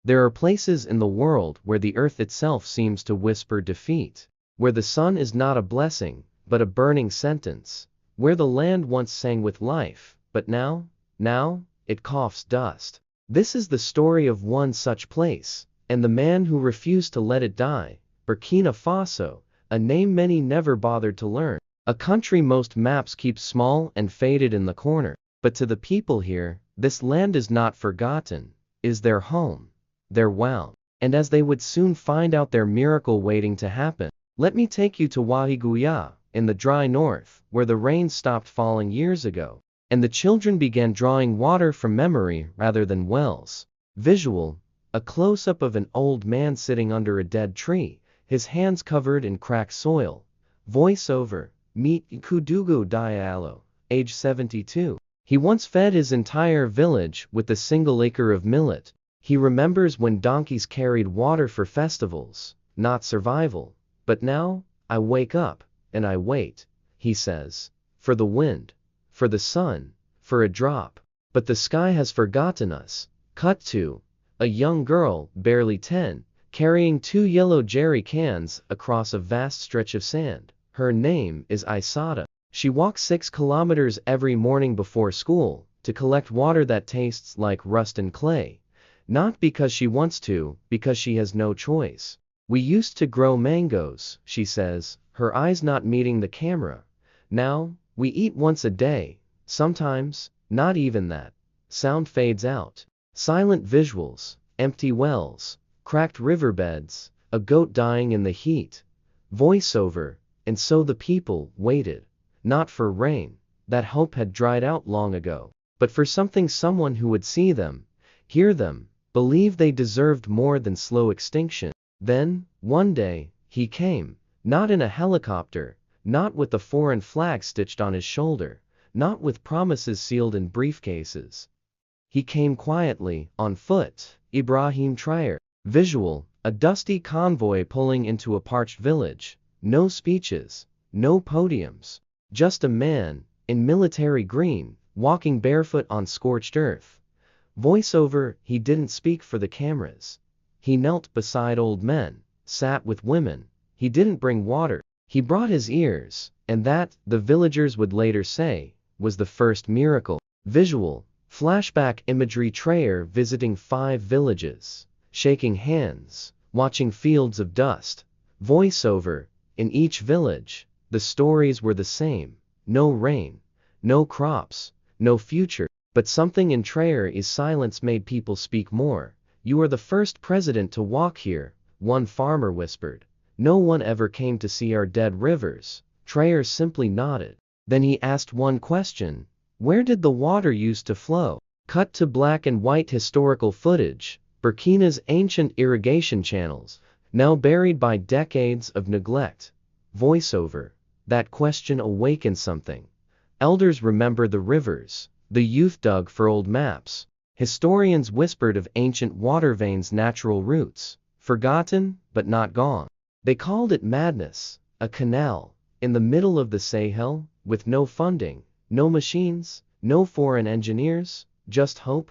There are places in the world where the earth itself seems to whisper defeat, where the sun is not a blessing, but a burning sentence, where the land once sang with life, but now, it coughs dust. This is the story of one such place, and the man who refused to let it die, Burkina Faso, a name many never bothered to learn. A country most maps keep small and faded in the corner, but to the people here, this land is not forgotten, is their home, their wow. And as they would soon find out their miracle waiting to happen, let me take you to Wahiguya, in the dry north, where the rain stopped falling years ago, and the children began drawing water from memory rather than wells. Visual, a close-up of an old man sitting under a dead tree, his hands covered in cracked soil. Voiceover, meet Kudugu Diallo, age 72. He once fed his entire village with a single acre of millet. He remembers when donkeys carried water for festivals, not survival. But now, I wake up, and I wait, he says, for the wind, for the sun, for a drop. But the sky has forgotten us. Cut to a young girl, barely 10, carrying 2 yellow jerry cans across a vast stretch of sand. Her name is Isada. She walks 6 kilometers every morning before school to collect water that tastes like rust and clay. Not because she wants to, because she has no choice. We used to grow mangoes, she says, her eyes not meeting the camera. Now, we eat once a day, sometimes, not even that. Sound fades out. Silent visuals, empty wells, cracked riverbeds, a goat dying in the heat. Voiceover, and so the people waited. Not for rain, that hope had dried out long ago, but for someone who would see them, hear them, believe they deserved more than slow extinction. Then, one day, he came, not in a helicopter, not with a foreign flag stitched on his shoulder, not with promises sealed in briefcases. He came quietly, on foot. Ibrahim Traoré. Visual, a dusty convoy pulling into a parched village. No speeches, no podiums. Just a man, in military green, walking barefoot on scorched earth. Voiceover, he didn't speak for the cameras. He knelt beside old men, sat with women. He didn't bring water. He brought his ears, and that, the villagers would later say, was the first miracle. Visual, flashback imagery. Traoré visiting 5 villages, shaking hands, watching fields of dust. Voiceover, in each village, the stories were the same. No rain, no crops, no future. But something in Traoré's silence made people speak more. You are the first president to walk here, one farmer whispered. No one ever came to see our dead rivers. Traoré simply nodded. Then he asked one question. Where did the water used to flow? Cut to black and white historical footage. Burkina's ancient irrigation channels, now buried by decades of neglect. Voiceover. That question awakened something. Elders remember the rivers. The youth dug for old maps. Historians whispered of ancient water veins' natural roots. Forgotten, but not gone. They called it madness. A canal, in the middle of the Sahel, with no funding, no machines, no foreign engineers, just hope,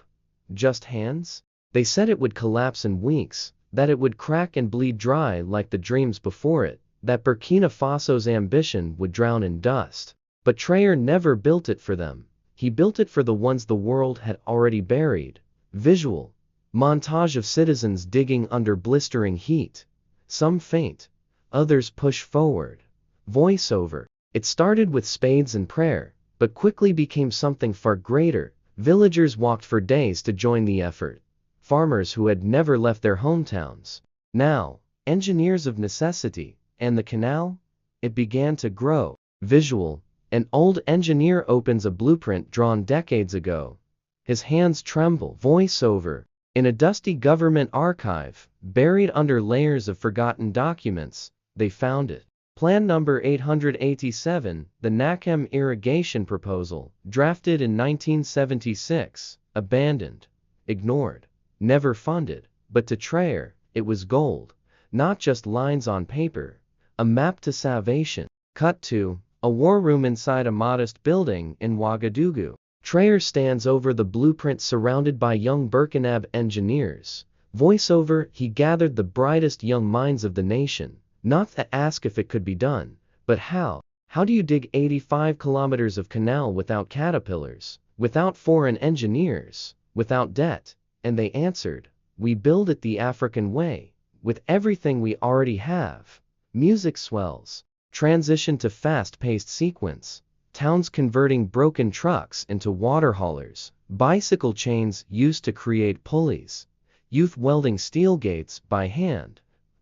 just hands. They said it would collapse in weeks, that it would crack and bleed dry like the dreams before it, that Burkina Faso's ambition would drown in dust. But Traoré never built it for them. He built it for the ones the world had already buried. Visual, montage of citizens digging under blistering heat. Some faint, others push forward. Voiceover. It started with spades and prayer, but quickly became something far greater. Villagers walked for days to join the effort. Farmers who had never left their hometowns. Now, engineers of necessity. And the canal? It began to grow. Visual. An old engineer opens a blueprint drawn decades ago. His hands tremble. Voiceover. In a dusty government archive, buried under layers of forgotten documents, they found it. Plan number 887, the Nakem irrigation proposal, drafted in 1976, abandoned, ignored, never funded. But to Traoré, it was gold. Not just lines on paper. A map to salvation. Cut to a war room inside a modest building in Ouagadougou. Traoré stands over the blueprint surrounded by young Burkinab engineers. Voiceover, he gathered the brightest young minds of the nation, not to ask if it could be done, but how. How do you dig 85 kilometers of canal without caterpillars, without foreign engineers, without debt? And they answered, we build it the African way, with everything we already have. Music swells. Transition to fast-paced sequence. Towns converting broken trucks into water haulers. Bicycle chains used to create pulleys. Youth welding steel gates by hand.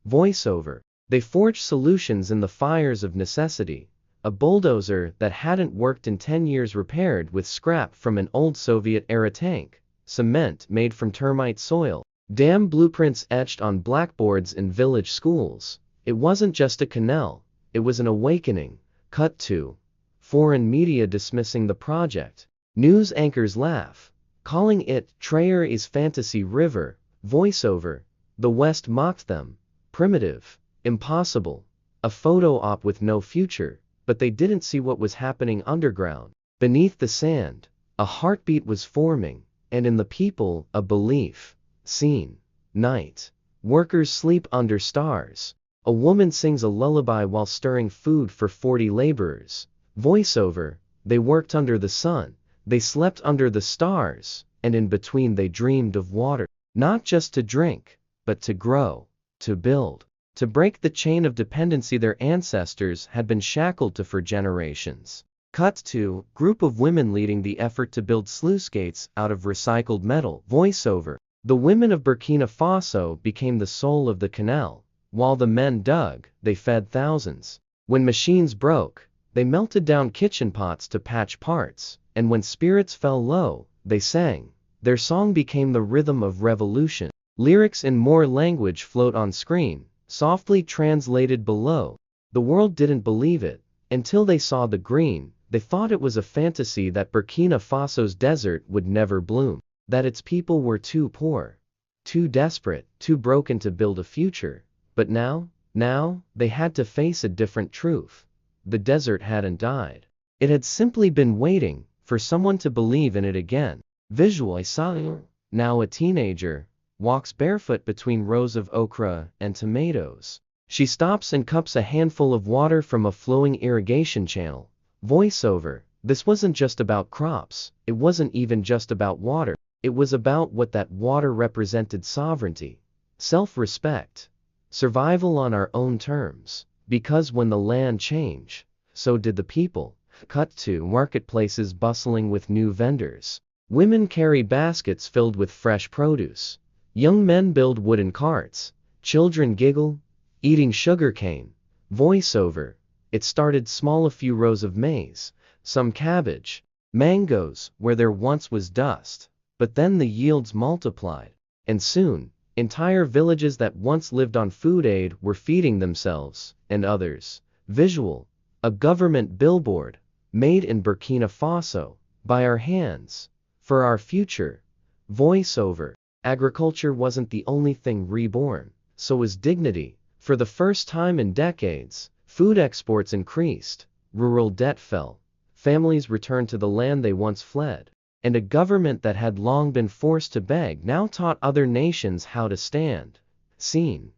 Voiceover. They forged solutions in the fires of necessity. A bulldozer that hadn't worked in 10 years repaired with scrap from an old Soviet-era tank. Cement made from termite soil. Dam blueprints etched on blackboards in village schools. It wasn't just a canal, it was an awakening. Cut to foreign media dismissing the project. News anchors laugh, calling it Traoré's fantasy river. Voiceover. The West mocked them. Primitive. Impossible. A photo op with no future. But they didn't see what was happening underground. Beneath the sand, a heartbeat was forming, and in the people, a belief. Scene. Night. Workers sleep under stars. A woman sings a lullaby while stirring food for 40 laborers. Voiceover. They worked under the sun. They slept under the stars, and in between they dreamed of water. Not just to drink, but to grow, to build, to break the chain of dependency their ancestors had been shackled to for generations. Cut to group of women leading the effort to build sluice gates out of recycled metal. Voiceover. The women of Burkina Faso became the soul of the canal. While the men dug, they fed thousands. When machines broke, they melted down kitchen pots to patch parts, and when spirits fell low, they sang. Their song became the rhythm of revolution. Lyrics in more language float on screen, softly translated below. The world didn't believe it. Until they saw the green, they thought it was a fantasy that Burkina Faso's desert would never bloom, that its people were too poor, too desperate, too broken to build a future. But now, they had to face a different truth. The desert hadn't died. It had simply been waiting for someone to believe in it again. Visual. Isaiah, now a teenager, walks barefoot between rows of okra and tomatoes. She stops and cups a handful of water from a flowing irrigation channel. Voiceover. This wasn't just about crops. It wasn't even just about water. It was about what that water represented: sovereignty, self-respect, survival on our own terms. Because when the land changed, so did the people. Cut to marketplaces bustling with new vendors. Women carry baskets filled with fresh produce. Young men build wooden carts. Children giggle, eating sugarcane. Voiceover. It started small: a few rows of maize, some cabbage, mangoes where there once was dust. But then the yields multiplied, and soon, entire villages that once lived on food aid were feeding themselves and others. Visual. A government billboard, made in Burkina Faso, by our hands, for our future. Voiceover. Agriculture wasn't the only thing reborn, so was dignity. For the first time in decades, food exports increased, rural debt fell, families returned to the land they once fled, and a government that had long been forced to beg now taught other nations how to stand. Scene.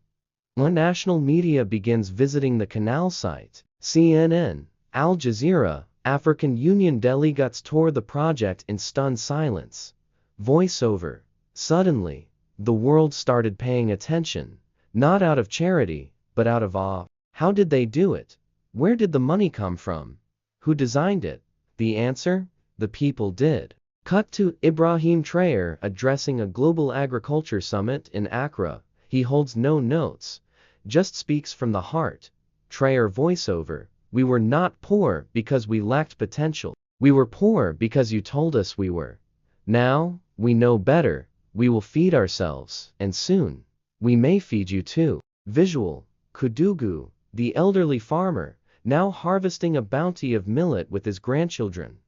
When national media begins visiting the canal site. CNN, Al Jazeera, African Union delegates tour the project in stunned silence. Voiceover. Suddenly, the world started paying attention, not out of charity, but out of awe. How did they do it? Where did the money come from? Who designed it? The answer? The people did. Cut to Ibrahim Traoré addressing a global agriculture summit in Accra. He holds no notes, just speaks from the heart. Traoré. Voiceover. We were not poor because we lacked potential. We were poor because you told us we were. Now, we know better. We will feed ourselves, and soon, we may feed you too. Visual. Kudugu, the elderly farmer, now harvesting a bounty of millet with his grandchildren.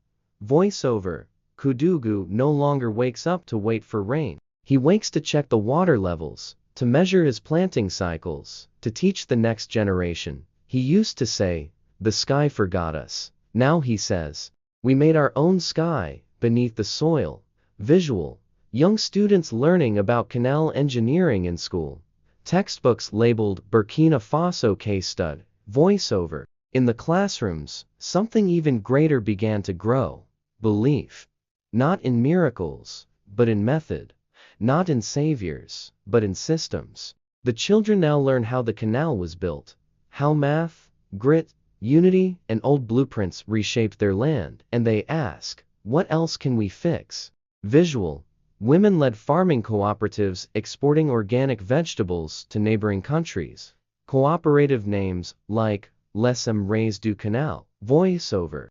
Voiceover. Kudugu no longer wakes up to wait for rain. He wakes to check the water levels, to measure his planting cycles, to teach the next generation. He used to say, "The sky forgot us." Now he says, "We made our own sky, beneath the soil." Visual. Young students learning about canal engineering in school. Textbooks labeled Burkina Faso case stud, voiceover. In the classrooms, something even greater began to grow. Belief. Not in miracles, but in method. Not in saviors, but in systems. The children now learn how the canal was built, how math, grit, unity, and old blueprints reshaped their land, and they ask, what else can we fix? Visual. Women-led farming cooperatives exporting organic vegetables to neighboring countries. Cooperative names like Les Emrays du Canal, voiceover.